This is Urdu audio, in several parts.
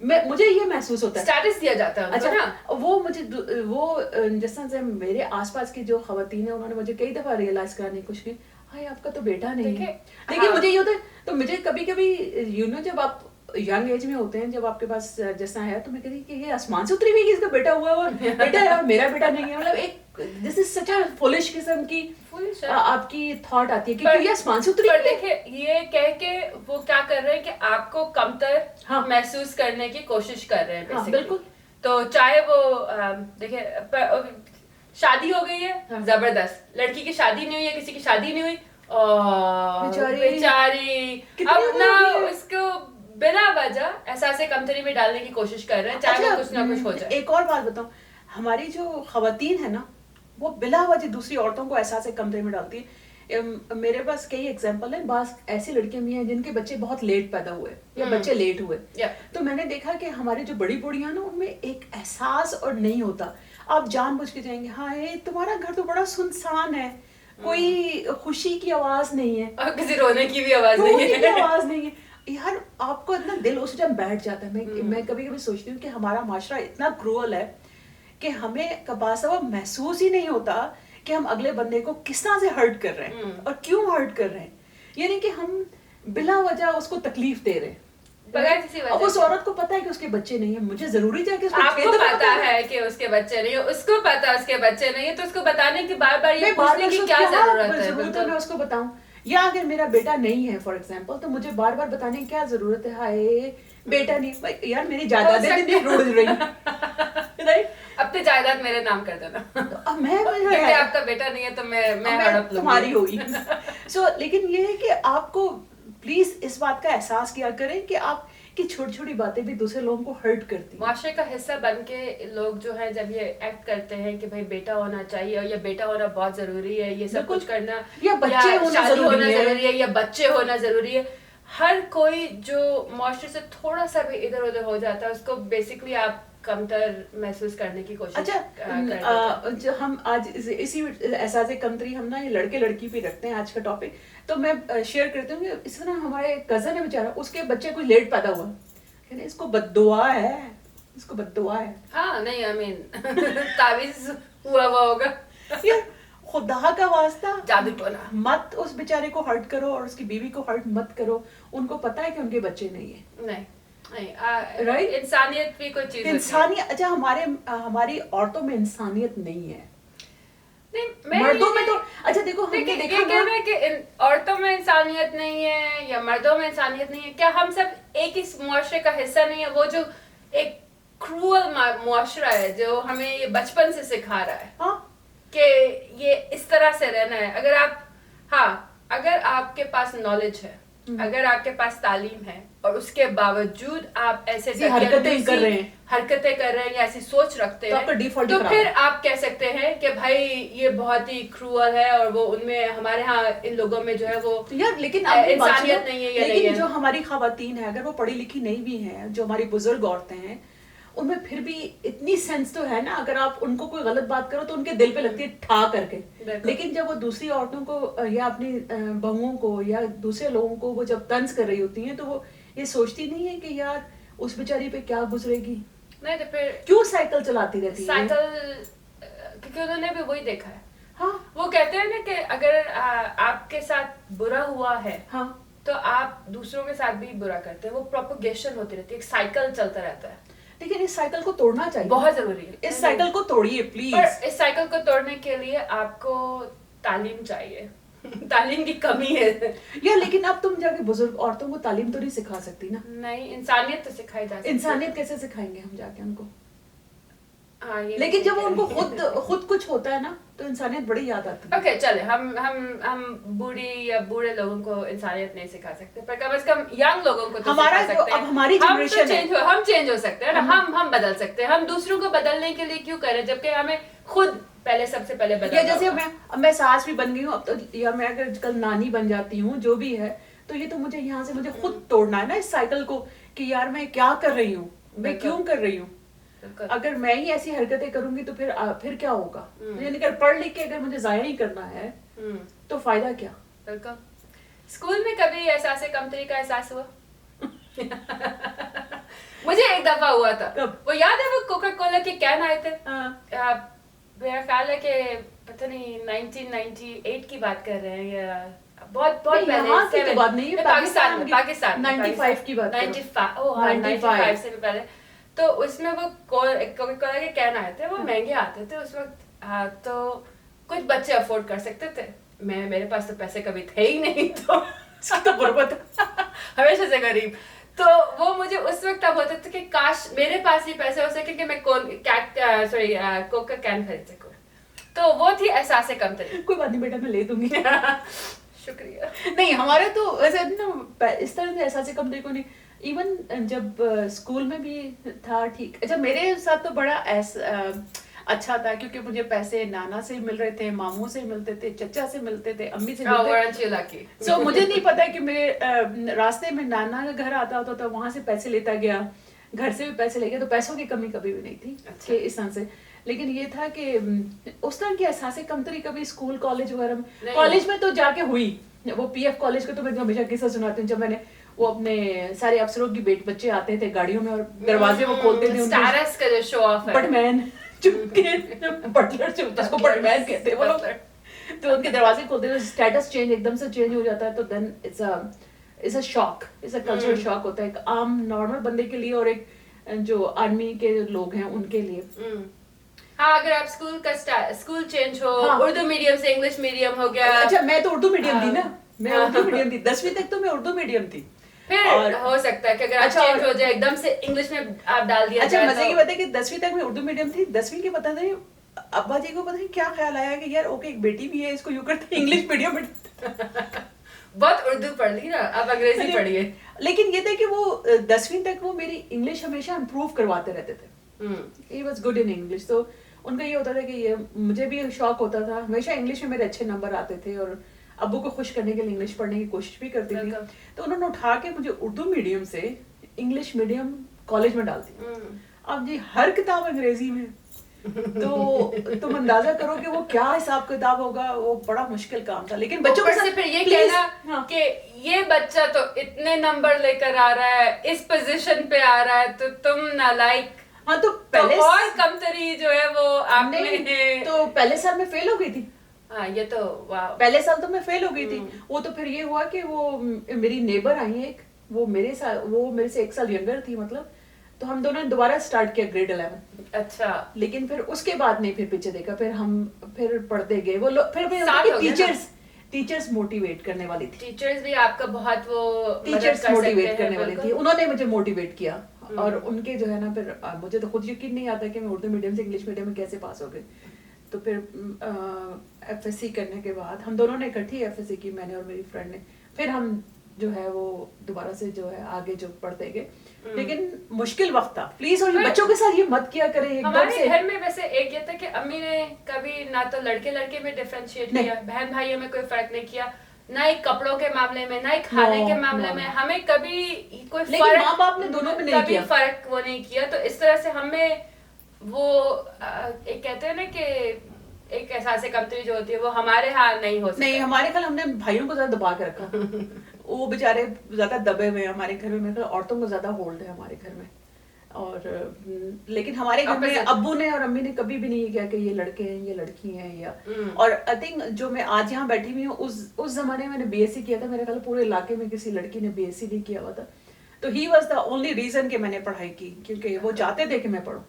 مجھے یہ محسوس ہوتا ہے اسٹیٹس دیا جاتا ہے ان کو نا. اچھا وہ مجھے وہ جس طرح سے میرے آس پاس کی جو خواتین ہیں انہوں نے مجھے کئی دفعہ ریئلائز کرانے کی کوشش کی ہائے آپ کا تو بیٹا نہیں ہے. لیکن مجھے یہ ہوتا ہے تو مجھے کبھی کبھی یو نو جب آپ ینگ ایج میں ہوتے ہیں جب آپ کے پاس جس طرح ہے تو میں کہتی کہ یہ آسمان سے اتری ہوئی کہ اس کا بیٹا ہوا ہوا بیٹا ہے اور میرا بیٹا نہیں ہے. مطلب ایک دس از سچ اے فولش قسم کی آپ کی تھاٹ آتی ہے کہ یہ آسمان سے اتری. پر دیکھیں یہ کہہ کے وہ کیا کر رہے ہیں کہ آپ کو کمتر محسوس کرنے کی کوشش کر رہے ہیں بالکل. تو چاہے وہ دیکھیں شادی ہو گئی ہے زبردست, لڑکی کی شادی نہیں ہوئی ہے, کسی کی شادی نہیں ہوئی, بیچاری اپنا اس کو بلا وجہ احساس کمتری میں ڈالنے کی کوشش کر رہے ہیں, چاہے وہ کچھ نہ کچھ ہو جائے. ایک اور بات بتاؤں, ہماری جو خواتین ہے نا وہ بلا وجہ دوسری عورتوں کو احساس کمتری میں ڈالتی ہے. میرے پاس کئی ایگزامپل ہیں, بعض ایسی لڑکیاں بھی ہیں جن کے بچے بہت لیٹ پیدا ہوئے یا بچے لیٹ ہوئے, تو میں نے دیکھا کہ ہماری جو بڑی بوڑھیاں نا ان میں ایک احساس اور نہیں ہوتا, آپ جان بوجھ کے جائیں گے ہاں تمہارا گھر تو بڑا سنسان ہے, کوئی خوشی کی آواز نہیں ہے اور کسی رونے کی بھی آواز نہیں ہے. یار آپ کو اتنا دل اس ٹائم بیٹھ جاتا ہے. میں کبھی کبھی سوچتی ہوں کہ ہمارا معاشرہ اتنا کروئل ہے کہ ہمیں کبھی محسوس ہی نہیں ہوتا کہ ہم اگلے بندے کو کس طرح سے ہرٹ کر رہے ہیں اور کیوں ہرٹ کر رہے ہیں, یعنی کہ ہم بلا وجہ اس کو تکلیف دے رہے ہیں. اب اس عورت کو پتا ہے کہ اس کے بچے نہیں ہیں, مجھے ضروری تھا کہ آپ کو پتا ہے کہ اس کے بچے نہیں ہیں, اس کو پتا ہے اس کے بچے نہیں ہیں, تو اس کو بتانے کی بار بار یہ پوچھنے کی کیا ضرورت ہے. میں اس کو بتاؤں, یا اگر میرا بیٹا نہیں ہے فار ایگزامپل تو مجھے بار بار بتانے کی کیا ضرورت ہے, ہائے بیٹا نہیں, یار میری جائیدادیں نہیں روڑ رہی ہیں, اپنی جائیداد میرے نام کر دینا, میں آپ کا بیٹا نہیں ہے تو میں ہڑپ لوں تمہاری ہوگی. سو لیکن یہ ہے کہ آپ کو پلیز اس بات کا احساس کیا کریں کہ آپ کی چھوٹی چھوٹی باتیں بھی دوسرے لوگوں کو ہرٹ کرتی ہیں. معاشرے کا حصہ بن کے لوگ جو ہے جب یہ ایکٹ کرتے ہیں کہ بھائی بیٹا ہونا چاہیے اور یہ بیٹا ہونا بہت ضروری ہے, یہ سب کچھ کرنا, یا بچے ہونا ضروری ہے, یا بچے ہونا ضروری ہے, ہر کوئی جو معاشرے سے تھوڑا سا بھی ادھر ادھر ہو جاتا ہے اس کو بیسکلی آپ کمتر محسوس کرنے کی کوشش. اچھا جو ہم آج اسی احساس کمتری ہم نا یہ لڑکے لڑکی پہ رکھتے ہیں آج کا ٹاپک, تو میں شیئر کرتی ہوں کہ اس طرح ہمارے کزن ہے بیچارہ, اس کے بچے کوئی لیٹ پیدا ہوا, اس کو بد دعا ہے, اس کو بد دعا ہے. ہاں نہیں آئی مین تعویذ ہوا ہوگا. یار خدا کا واسطہ جادو ٹونا مت اس بیچارے کو ہرٹ کرو اور اس کی بیوی کو ہرٹ مت کرو, ان کو پتا ہے کہ ان کے بچے نہیں ہیں. نہیں انسانیت بھی کوئی چیز, انسانیت, اچھا ہماری عورتوں میں انسانیت نہیں ہے, مردوں میں تو اچھا دیکھو ہم نے دیکھا نا کہ عورتوں میں انسانیت نہیں ہے یا مردوں میں انسانیت نہیں ہے, کیا ہم سب ایک ہی معاشرے کا حصہ نہیں ہے؟ وہ جو ایک کروئل معاشرہ ہے جو ہمیں یہ بچپن سے سکھا رہا ہے کہ یہ اس طرح سے رہنا ہے. اگر آپ کے پاس نالج ہے, اگر آپ کے پاس تعلیم ہے اور اس کے باوجود آپ ایسے حرکتیں کر رہے ہیں یا ایسی سوچ رکھتے ہیں تو پھر آپ کہہ سکتے ہیں کہ بھائی یہ بہت ہی کروئل ہے اور وہ ان میں ہمارے ہاں ان لوگوں میں جو ہے وہ لیکن انسانیت نہیں ہے. لیکن جو ہماری خواتین ہیں اگر وہ پڑھی لکھی نہیں بھی ہیں, جو ہماری بزرگ عورتیں ہیں, ان میں پھر بھی اتنی سینس تو ہے نا, اگر آپ ان کو کوئی غلط بات کرو تو ان کے دل پہ لگتی ہے ٹھا کر کے. لیکن جب وہ دوسری عورتوں کو یا اپنی بہوؤں کو یا دوسرے لوگوں کو وہ جب طنز کر رہی ہوتی ہیں تو وہ یہ سوچتی نہیں ہے کہ یار اس بیچاری پہ کیا گزرے گی, نہیں تو پھر کیوں سائیکل چلاتی رہتی ہے, کیونکہ انہوں نے بھی وہی دیکھا ہے. ہاں وہ کہتے ہیں نا کہ اگر آپ کے ساتھ برا ہوا ہے تو آپ دوسروں کے ساتھ بھی برا کرتے ہیں, وہ پروپیگیشن ہوتی رہتی ہے, ایک سائیکل چلتا رہتا ہے. لیکن اس سائیکل کو توڑنا چاہیے, بہت ضروری ہے. اس سائیکل کو توڑیے پلیز. پر اس سائیکل کو توڑنے کے لیے آپ کو تعلیم چاہیے, تعلیم کی کمی ہے یا لیکن اب تم جا کے بزرگ عورتوں کو تعلیم تو نہیں سکھا سکتی نا. نہیں, انسانیت تو سکھائی جا سکتی. انسانیت کیسے سکھائیں گے ہم جا کے ان کو, لیکن جب ان کو خود کچھ ہوتا ہے نا تو انسانیت بڑی یاد آتی ہے. اوکے چلے ہم بوڑھی یا بوڑھے لوگوں کو انسانیت نہیں سکھا سکتے, پر کم از کم ینگ لوگوں کو تو سکھا سکتے ہیں. اب ہماری جنریشن ہے, ہم چینج ہو سکتے ہیں نا, ہم بدل سکتے ہیں. ہم دوسروں کو بدلنے کے لیے کیوں کریں جبکہ ہمیں خود پہلے سب سے پہلے بدلنا. یا جیسے میں ساس بھی بن گئی ہوں اب تو, یا میں اگر کل نانی بن جاتی ہوں جو بھی ہے, تو یہ تو مجھے یہاں سے مجھے خود توڑنا ہے نا اس سائیکل کو کہ یار میں کیا کر رہی ہوں, میں کیوں کر رہی ہوں. اگر میں ہی ایسی حرکتیں کروں گی تو پھر کیا ہوگا. یعنی کہ پڑھ لکھ کے اگر مجھے ضائع ہی کرنا ہے تو فائدہ کیا. بالکل. اسکول میں کبھی احساس کمتری کا احساس ہوا؟ مجھے ایک دفعہ ہوا تھا. کب؟ وہ یاد ہے وہ کوکا کولا کے کین آئے تھے, ہاں میرا خیال ہے کہ پتہ نہیں 1998 کی بات کر رہے ہیں یا بہت بہت نہیں، یہاں کی تو بات نہیں ہے، پاکستان میں, پاکستان کی 95 کی بات کرو. 95 سے بھی پہلے. تو اس میں وہ کوکا کولا کے کین آئے تھے, وہ مہنگے آتے تھے اس وقت. تو کچھ بچے افورڈ کر سکتے تھے, میرے پاس تو پیسے کبھی تھے ہی نہیں, تو غربت ہمیشہ سے غریب. تو وہ مجھے اس وقت اب ہوتا تھا کہ کاش میرے پاس ہی پیسے ہو سکے کہ میں کوکا کین خرید سکوں. تو وہ تھی احساس کمتری. کوئی بات نہیں بیٹا, میں لے دوں گی. شکریہ. نہیں ہمارے تو ویسے نا اس طرح سے احساس کمتری کو نہیں. ایون جب اسکول میں بھی تھا ٹھیک. اچھا میرے ساتھ تو بڑا اچھا تھا کیونکہ مجھے پیسے نانا سے مل رہے تھے, ماموں سے ملتے تھے, چچا سے ملتے تھے, امی سے ملتے تھے. سو مجھے نہیں پتا کہ میرے راستے میں نانا کا گھر آتا ہوتا تھا, وہاں سے پیسے لیتا گیا, گھر سے بھی پیسے لے گیا, تو پیسوں کی کمی کبھی بھی نہیں تھی کہ اس طرح سے. لیکن یہ تھا کہ اس طرح کی احساس کمتری کبھی اسکول کالج وغیرہ میں, کالج میں تو جا کے ہوئی. وہ پی ایف کالج کا تو میں ہمیشہ قصہ سناتی ہوں, جب میں نے وہ اپنے سارے افسروں کی بچے آتے تھے گاڑیوں میں اور دروازے وہ کھولتے تھے, اسٹارس کا جو شو آف ہے, بٹمین بٹلر جس کو بٹمین کہتے ہیں وہ لوگ, تو ان کے دروازے کھولتے تھے, اسٹیٹس چینج ایک دم سے چینج ہو جاتا ہے. تو then it's a shock, it's a cultural shock ہوتا ہے ایک عام نارمل بندے کے لیے اور ایک جو آرمی کے لوگ ہیں ان کے لیے. ہاں اگر آپ اسکول چینج ہو, اردو میڈیم سے انگلش میڈیم ہو گیا. اچھا میں تو اردو میڈیم تھی نا, میں اردو میڈیم تھی 10ویں تک, تو میں اردو میڈیم تھی. پھر ہو سکتا ہے کہ اگر آپ چینج ہو جائے ایک دم سے انگلش میں آپ ڈال دیا. اچھا مزے کی بات ہے کہ 10ویں تک میں اردو میڈیم تھی. 10ویں کے پتہ نہیں ابا جی کو پتہ نہیں کیا خیال آیا کہ یار اوکے ایک بیٹی بھی ہے, اس کو یوں کرتے ہیں انگلش میڈیم میں. بہت اردو پڑھ لی نا, اب انگریزی پڑھیے. لیکن یہ تھا کہ وہ 10ویں تک وہ میری انگلش ہمیشہ امپروو کرواتے رہتے تھے. He was good in English. تو ان کا یہ ہوتا تھا کہ یہ مجھے بھی شوق ہوتا تھا, ہمیشہ انگلش میں میرے اچھے نمبر آتے تھے اور ابو کو خوش کرنے کے لیے انگلش پڑھنے کی کوشش بھی کرتی تھی. تو انہوں نے اٹھا کے مجھے اردو میڈیم سے انگلش میڈیم کالج میں ڈال دی. اب جی ہر کتاب انگریزی میں, تو تم اندازہ کرو کہ وہ کیا حساب کتاب ہوگا, وہ بڑا مشکل کام تھا. لیکن بچوں سے پھر یہ کہنا کہ یہ بچہ تو اتنے نمبر لے کر آ رہا ہے, اس پوزیشن پہ آ رہا ہے, تو تم نالائق. ہاں تو پہلے اور کمتری جو ہے وہ آپ نے, تو پہلے سال میں فیل ہو گئی تھی. ہاں یہ تو پہلے سال تو میں فیل ہو گئی تھی. وہ تو پھر یہ ہوا کہ وہ میری نیبر آئی ایک, وہ میرے سے 1 سال ینگر تھی مطلب, تو ہم دونوں نے دوبارہ سٹارٹ کیا گریڈ 11. اچھا. لیکن پھر اس کے بعد نہیں پھر پیچھے دیکھا, پھر ہم پھر پڑھتے گئے. وہ پھر ٹیچرز موٹیویٹ کرنے والی تھی. ٹیچرز بھی آپ کا بہت وہ ٹیچرز موٹیویٹ کرنے والی تھی, انہوں نے مجھے موٹیویٹ کیا. اور ان کے جو ہے نا پھر مجھے تو خود یقین نہیں آتا کہ میں اردو میڈیم سے انگلش میڈیم میں کیسے پاس ہو گئی. تو پھر ایف ایس سی کرنے کے بعد ہم دونوں نے اکٹھی ایف ایس سی کی, میں نے اور میری فرینڈ نے. پھر ہم جو ہے وہ دوبارہ سے جو ہے آگے جو پڑھتے گئے. لیکن مشکل وقت تھا پلیز, اور بچوں کے ساتھ یہ مت کیا کریں. ہمارے گھر میں ویسے ایک یہ تھا کہ امی نے کبھی نہ تو لڑکے لڑکے میں ڈفرینشیٹ کیا, بہن بھائیوں میں کوئی فرق نہیں کیا, نہ ہی کپڑوں کے معاملے میں, نہ ہی کھانے کے معاملے میں. ہمیں کبھی کوئی فرق, ماں باپ نے دونوں میں نہیں کیا, فرق وہ نہیں کیا. تو اس طرح سے ہمیں وہ ایک کہتے ہیں نا کہ ایک احساس کمتری جو ہوتی ہے وہ ہمارے ہاں نہیں ہو سکتا. نہیں ہمارے خیال ہم نے بھائیوں کو زیادہ دبا کے رکھا. وہ بےچارے زیادہ دبے ہوئے ہیں ہمارے گھر میں. میرے خیال عورتوں کو زیادہ ہولڈ ہے ہمارے گھر میں. اور لیکن ہمارے گھر میں ابو نے اور امی نے کبھی بھی نہیں کیا کہ یہ لڑکے ہیں یہ لڑکی ہیں یا. اور آئی تھنک جو میں آج یہاں بیٹھی ہوئی ہوں اس زمانے میں نے بی ایس سی کیا تھا, میرے خیال پورے علاقے میں کسی لڑکی نے بی ایس سی نہیں کیا ہوا تھا. تو he was the only reason کہ میں نے پڑھائی کی, کیونکہ وہ چاہتے تھے کہ میں پڑھوں.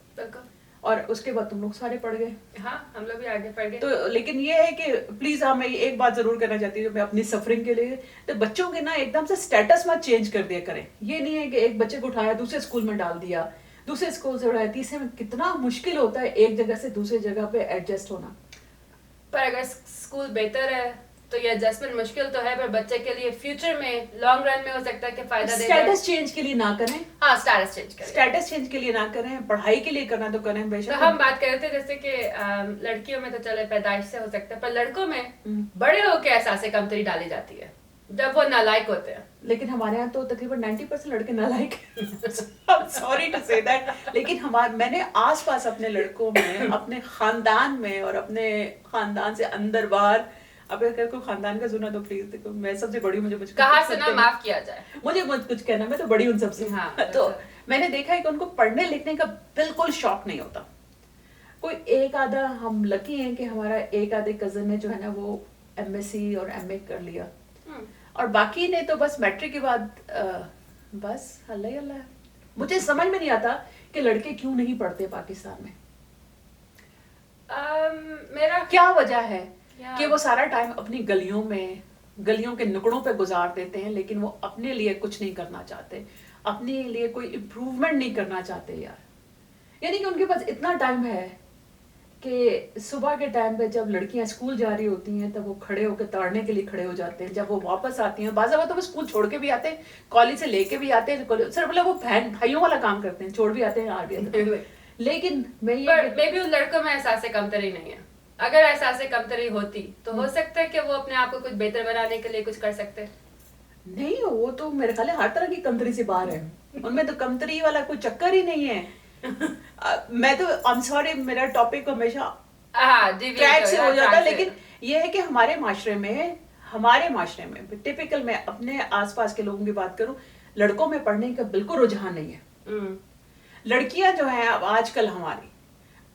اور اس کے بعد تم لوگ سارے پڑھ گئے. ہاں ہم لوگ بھی آگے پڑھ گئے. تو لیکن یہ ہے کہ پلیز ہاں میں ایک بات ضرور کرنا چاہتی ہوں, میں اپنی سفرنگ کے لیے, تو بچوں کے نا ایک دم سے اسٹیٹس مت چینج کر دیا کریں. یہ نہیں ہے کہ ایک بچے کو اٹھایا دوسرے اسکول میں ڈال دیا, دوسرے اسکول سے اٹھایا تیسرے میں. کتنا مشکل ہوتا ہے ایک جگہ سے دوسری جگہ پہ ایڈجسٹ ہونا. پر اگر اسکول بہتر ہے تو یہ ایڈجسٹمنٹ مشکل تو ہے, پر بچے کے لیے فیوچر میں لانگ رن میں ہو سکتا ہے کہ فائدہ دے. اسٹیٹس چینج کے لیے نہ کریں. ہاں اسٹیٹس چینج کریں, اسٹیٹس چینج کے لیے نہ کریں. پڑھائی کے لیے کرنا تو کریں بے شک. تو ہم بات کر رہے تھے جیسے کہ لڑکیوں میں تو چلے پیدائش سے ہو سکتا ہے, پر لڑکوں میں بڑے ہو کے احساس کمتری ڈالی جاتی ہے جب وہ نالائق ہوتے ہیں. لیکن ہمارے یہاں تو تقریباً 90% لڑکے نالائق ہیں. سوری ٹو سے دیٹ. لیکن میں نے آس پاس اپنے لڑکوں میں, اپنے خاندان میں اور اپنے خاندان سے اندر باہر, اب اگر کوئی خاندان کا سنا تو پلیز میں سب سے بڑی ہوں, مجھے کہاں سے نہ معاف کیا جائے, مجھے کچھ کہنا, میں تو بڑی ہوں سب سے. تو میں نے دیکھا ہے کہ ان کو پڑھنے لکھنے کا بالکل شوق نہیں ہوتا. کوئی ایک آدھا, ہم لکی ہیں کہ ہمارا ایک آدھے کزن نے جو ہے نا وہ ایم ایس سی اور ایم اے کر لیا, اور باقی نے تو بس میٹرک کے بعد بس اللہ ہی اللہ ہے. مجھے سمجھ میں نہیں آتا کہ لڑکے کیوں نہیں پڑھتے پاکستان میں. میرا کیا وجہ ہے کہ وہ سارا ٹائم اپنی گلیوں میں, گلیوں کے نکڑوں پہ گزار دیتے ہیں, لیکن وہ اپنے لیے کچھ نہیں کرنا چاہتے, اپنے لیے کوئی امپروومنٹ نہیں کرنا چاہتے یار. یعنی کہ ان کے پاس اتنا ٹائم ہے کہ صبح کے ٹائم پہ جب لڑکیاں اسکول جا رہی ہوتی ہیں تب وہ کھڑے ہو کے تاڑنے کے لیے کھڑے ہو جاتے ہیں. جب وہ واپس آتی ہیں, بعض اوقات تو وہ اسکول چھوڑ کے بھی آتے ہیں, کالج سے لے کے بھی آتے ہیں, صرف وہ بھائیوں والا کام کرتے ہیں, چھوڑ بھی آتے ہیں, آ بھی آتے ہیں. لیکن میں بھی ان لڑکوں میں احساس کمتری نہیں ہے. اگر احساس کمتری ہوتی تو ہو سکتا ہے کہ وہ اپنے آپ کو کچھ بہتر بنانے کے لیے کچھ کر سکتے. نہیں, وہ تو میرے خیال ہے ہر طرح کی کمتری سے باہر ہے. ان میں تو کمتری والا کوئی چکر ہی نہیں ہے. میں تو I'm sorry, میرا ٹاپک ہمیشہ ٹریک سے ہو جاتا ہے, لیکن یہ ہے کہ ہمارے معاشرے میں ٹپیکل, میں اپنے آس پاس کے لوگوں کی بات کروں, لڑکوں میں پڑھنے کا بالکل رجحان نہیں ہے. لڑکیاں جو ہیں اب آج کل ہماری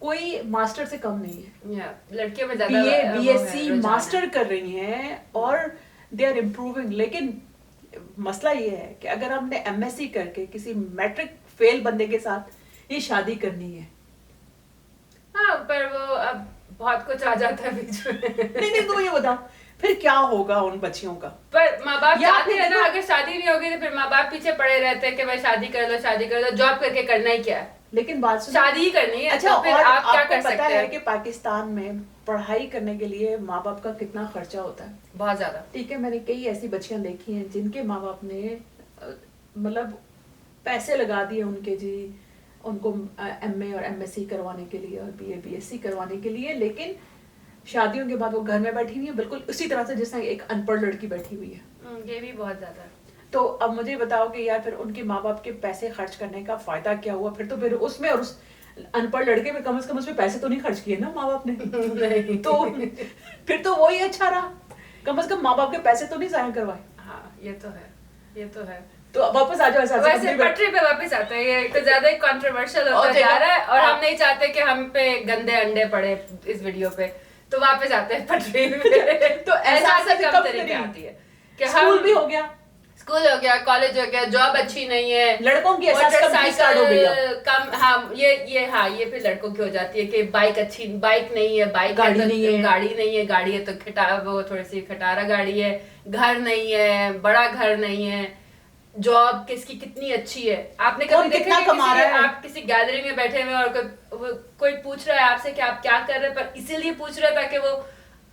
کوئی ماسٹر سے کم نہیں ہے. لڑکیوں میں بی ایس سی ماسٹر کر رہی ہیں اور دے آر امپروونگ. لیکن مسئلہ یہ ہے کہ اگر ہم نے ایم ایس سی کر کے کسی میٹرک فیل بندے کے ساتھ یہ شادی کرنی ہے, ہاں, پر وہ اب بہت کچھ آ جاتا ہے بیچ میں. نہیں تو یہ بتا پھر کیا ہوگا ان بچیوں کا. پر ماں باپ چاہتے ہیں نا, اگر شادی نہیں ہوگی تو پھر ماں باپ پیچھے پڑے رہتے ہیں کہ بھائی شادی کر لو, جاب کر کے کرنا ہی کیا ہے. لیکن بات سنو, شادی ہی کرنی ہے. اچھا, پھر آپ کیا کر پتا سکتے ہے ہیں کہ پاکستان میں پڑھائی کرنے کے لیے ماں باپ کا کتنا خرچہ ہوتا ہے؟ بہت زیادہ. ٹھیک ہے, میں نے کئی ایسی بچیاں دیکھی ہیں جن کے ماں باپ نے مطلب پیسے لگا دیے ان کے, جی ان کو ایم اے اور ایم ایس سی کروانے کے لیے اور B A B S C کروانے کے لیے, لیکن شادیوں کے بعد وہ گھر میں بیٹھی ہوئی ہیں بالکل اسی طرح سے جس طرح ایک ان پڑھ لڑکی بیٹھی ہوئی ہے. یہ بھی بہت زیادہ ہے. تو اب مجھے بتاؤ کہ یار پھر ان کے ماں باپ کے پیسے خرچ کرنے کا فائدہ کیا ہوا؟ پھر تو پھر اس میں اور اس ان پڑھ لڑکے میں کم از کم اس میں پیسے تو نہیں خرچ کیے نا ماں باپ نے. تو پھر تو وہی اچھا رہا, کم از کم ماں باپ کے پیسے تو نہیں ضائع کروائے. ہاں, یہ تو ہے, یہ تو ہے. تو واپس آ جاؤ, ویسے پٹری پہ واپس آتے ہیں. یہ تو زیادہ ہی کنٹروورشل ہوتا جا رہا ہے, اور ہم نہیں چاہتے کہ ہم پہ گندے انڈے پڑے اس ویڈیو پہ. تو واپس آتے ہیں پٹری پہ. تو احساس کم طریقے آتی ہے کہ اسکول بھی ہو گیا, اسکول ہو گیا, کالج ہو گیا, جاب اچھی نہیں ہے, لڑکوں کی کم. ہاں, یہ پھر لڑکوں کی ہو جاتی ہے کہ بائک اچھی, بائک نہیں ہے, بائک گاڑی نہیں ہے, گاڑی ہے تو وہ تھوڑی سی کھٹارا گاڑی ہے, گھر نہیں ہے, بڑا گھر نہیں ہے, جاب کس کی کتنی اچھی ہے. آپ نے کبھی دیکھا کہ آپ کسی گیدرنگ میں بیٹھے ہوئے اور کوئی پوچھ رہا ہے آپ سے کہ آپ کیا کر رہے ہیں, پر اسی لیے پوچھ رہا ہے تاکہ وہ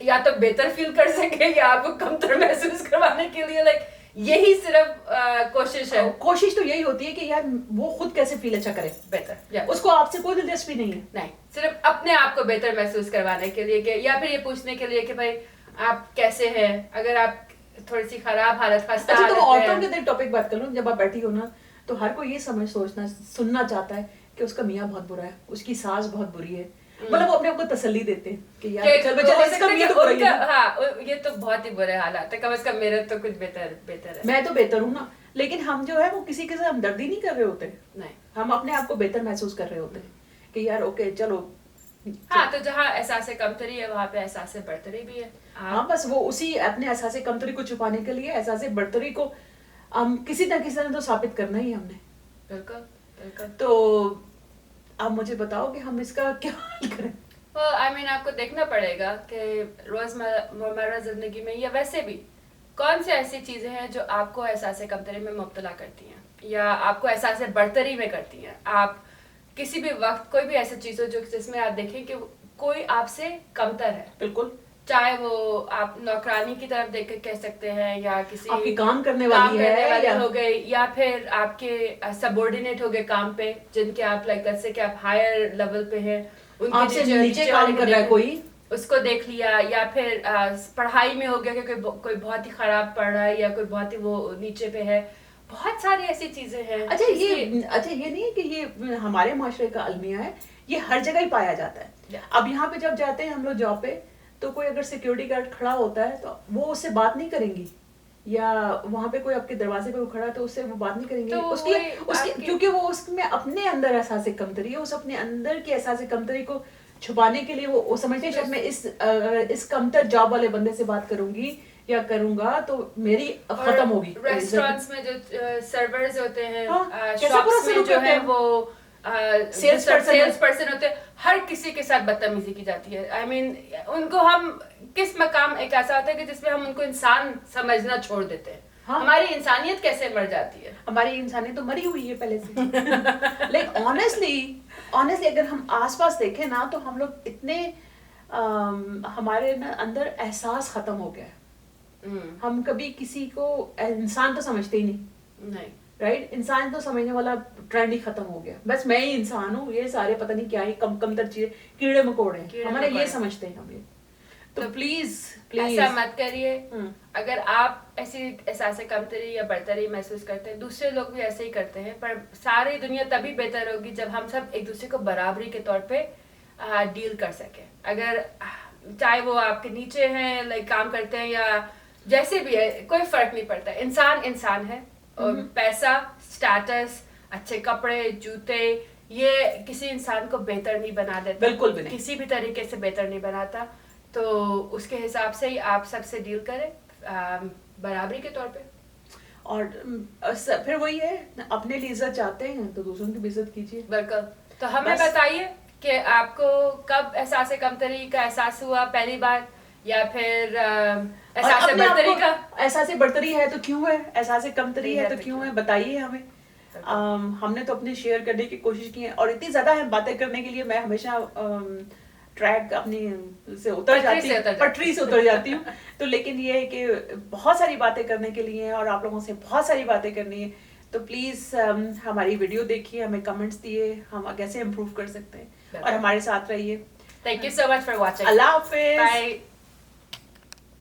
یا تو بہتر فیل کر سکے یا آپ کو کمتر محسوس کروانے کے لیے. لائک یہی صرف کوشش ہے. کوشش تو یہی ہوتی ہے کہ یار وہ خود کیسے فیل اچھا کرے بہتر, اس کو آپ سے کوئی دلچسپی نہیں ہے. نہیں, صرف اپنے آپ کو بہتر محسوس کروانے کے لیے, کہ یا پھر یہ پوچھنے کے لیے کہ بھائی آپ کیسے ہیں, اگر آپ تھوڑی سی خراب حالت خستہ حالت. تو عورتوں کے ٹاپک بات کر لوں, جب آپ بیٹھی ہو نا تو ہر کوئی یہ سوچنا سننا چاہتا ہے کہ اس کا میاں بہت برا ہے, اس کی ساس بہت بری ہے. مطلب وہ اپنے آپ کو تسلی دیتے ہیں کہ یار یہ تو بہت ہی برے حالات ہے, کم از کم میرے تو کچھ بہتر ہے. میں تو بہتر ہوں نا, لیکن ہم جو ہے وہ کسی کے ساتھ ہمدردی نہیں کر رہے ہوتے. نہیں, ہم اپنے آپ کو بہتر محسوس کر رہے ہوتے ہیں کہ یار اوکے چلو. ہاں, تو جہاں احساس کمتری ہے وہاں پہ احساس برتری بھی ہے. ہاں, بس وہ اسی اپنے احساس کمتری کو چھپانے کے لیے احساس برتری کو ہم کسی نہ کسی طرح تو ثابت کرنا ہی ہم نے. بالکل بالکل. تو اب مجھے بتاؤ کہ ہم اس کا کیا حل کریں؟ آپ کو دیکھنا پڑے گا کہ روزمرہ زندگی میں یا ویسے بھی کون سی ایسی چیزیں ہیں جو آپ کو احساس کمتری میں مبتلا کرتی ہیں یا آپ کو احساس برتری میں کرتی ہیں. آپ کسی بھی وقت کوئی بھی ایسی چیز ہو جس میں آپ دیکھیں کہ کوئی آپ سے کمتر ہے. بالکل, چاہے وہ آپ نوکرانی کی طرف دیکھ کے کہہ سکتے ہیں, یا کسی آپ کی کام کرنے والی ہو گئی, یا پھر آپ کے سبورڈینیٹ ہو گئے کام پہ, جن کے آپ لائک سے کہ آپ ہائر لیول پہ ہیں, ان کے نیچے کام کر رہا ہے کوئی, اس کو دیکھ لیا. یا پھر پڑھائی میں ہو گیا کہ کوئی بہت ہی خراب پڑھ رہا ہے یا کوئی بہت ہی وہ نیچے پہ ہے. بہت ساری ایسی چیزیں ہیں. اچھا یہ نہیں ہے کہ یہ ہمارے معاشرے کا المیہ ہے, یہ ہر جگہ ہی پایا جاتا ہے. اب یہاں پہ جب جاتے ہیں ہم لوگ جاب پہ, تو کوئی اگر سیکیورٹی گارڈ کھڑا ہوتا ہے تو وہ اس سے بات نہیں کریں گی, یا وہاں پہ کوئی آپ کے دروازے پہ کھڑا تو اس سے وہ بات نہیں کریں گے تو اس کی وہی کیونکہ وہ اس میں اپنے اندر احساس کمتری ہے, اس اپنے اندر کے احساس کمتری کو چھپانے کے لیے وہ سمجھتے ہیں شاید میں اس کمتر جاب والے بندے سے بات کروں گی یا کروں گا تو میری ختم ہوگی. ریسٹورینٹس میں جو سرورز ہوتے ہیں, کیسا برا شاپس میں سلوک جو کرتے ہے ہیں وہ Sales پرسن ہوتے ہیں, ہر کسی کے ساتھ بدتمیزی کی جاتی ہے. آئی مین ان کو ہم کس مقام ایک ایسا ہوتا ہے کہ جس میں ہم ان کو انسان سمجھنا چھوڑ دیتے ہیں. ہماری انسانیت کیسے مر جاتی ہے؟ ہماری انسانیت تو مری ہوئی ہے پہلے سے. لائک آنیسٹلی اگر ہم آس پاس دیکھیں نا تو ہم لوگ اتنے ہمارے اندر احساس ختم ہو گیا ہے. ہم کبھی کسی کو انسان تو سمجھتے ہی نہیں, رائٹ. انسان تو سمجھنے والا ٹرینڈ ہی ختم ہو گیا. بس میں ہی انسان ہوں, یہ سارے پتہ نہیں کیا ہی کم تر چیزیں کیڑے مکوڑے ہیں ہمارے, یہ سمجھتے ہیں ہم. یہ تو پلیز ایسا مت کریے. اگر آپ ایسی احساس کمتری یا برتری محسوس کرتے ہیں, دوسرے لوگ بھی ایسے ہی کرتے ہیں, پر ساری دنیا تبھی بہتر ہوگی جب ہم سب ایک دوسرے کو برابری کے طور پہ ڈیل کر سکیں. اگر چاہے وہ آپ کے نیچے ہیں, لائک کام کرتے ہیں, یا جیسے بھی ہے, کوئی فرق نہیں پڑتا. انسان ہے, اور پیسہ, اسٹیٹس, اچھے کپڑے, جوتے, یہ کسی انسان کو بہتر نہیں بنا دیتا, بالکل بھی نہیں, کسی بھی طریقے سے بہتر نہیں بناتا. تو اس کے حساب سے ہی آپ سب سے ڈیل کریں برابری کے طور پہ. اور پھر وہی ہے, اپنے لیے عزت چاہتے ہیں تو دوسروں کی بھی عزت کیجیے. بالکل. تو ہمیں بتائیے کہ آپ کو کب احساس کمتری کا احساس ہوا پہلی بار, یا پھر احساس برتری کا. احساس برتری ہے تو کیوں ہے, احساس کمتری ہے تو کیوں ہے, بتائیے ہمیں. ہم نے تو اپنے شیئر کرنے کی کوشش کی ہے, اور اتنی زیادہ ہے باتیں کرنے کے لیے میں ہمیشہ ٹریک اپنی سے اتر جاتی ہوں, پٹری سے اتر جاتی ہوں. تو لیکن یہ ہے کہ بہت ساری باتیں کرنے کے لیے, اور آپ لوگوں سے بہت ساری باتیں کرنی ہے. تو پلیز ہماری ویڈیو دیکھیے, ہمیں کمنٹس دیے, ہم کیسے امپروو کر سکتے ہیں, اور ہمارے ساتھ رہیے. Thank you so much for watching. اللہ حافظ. Bye.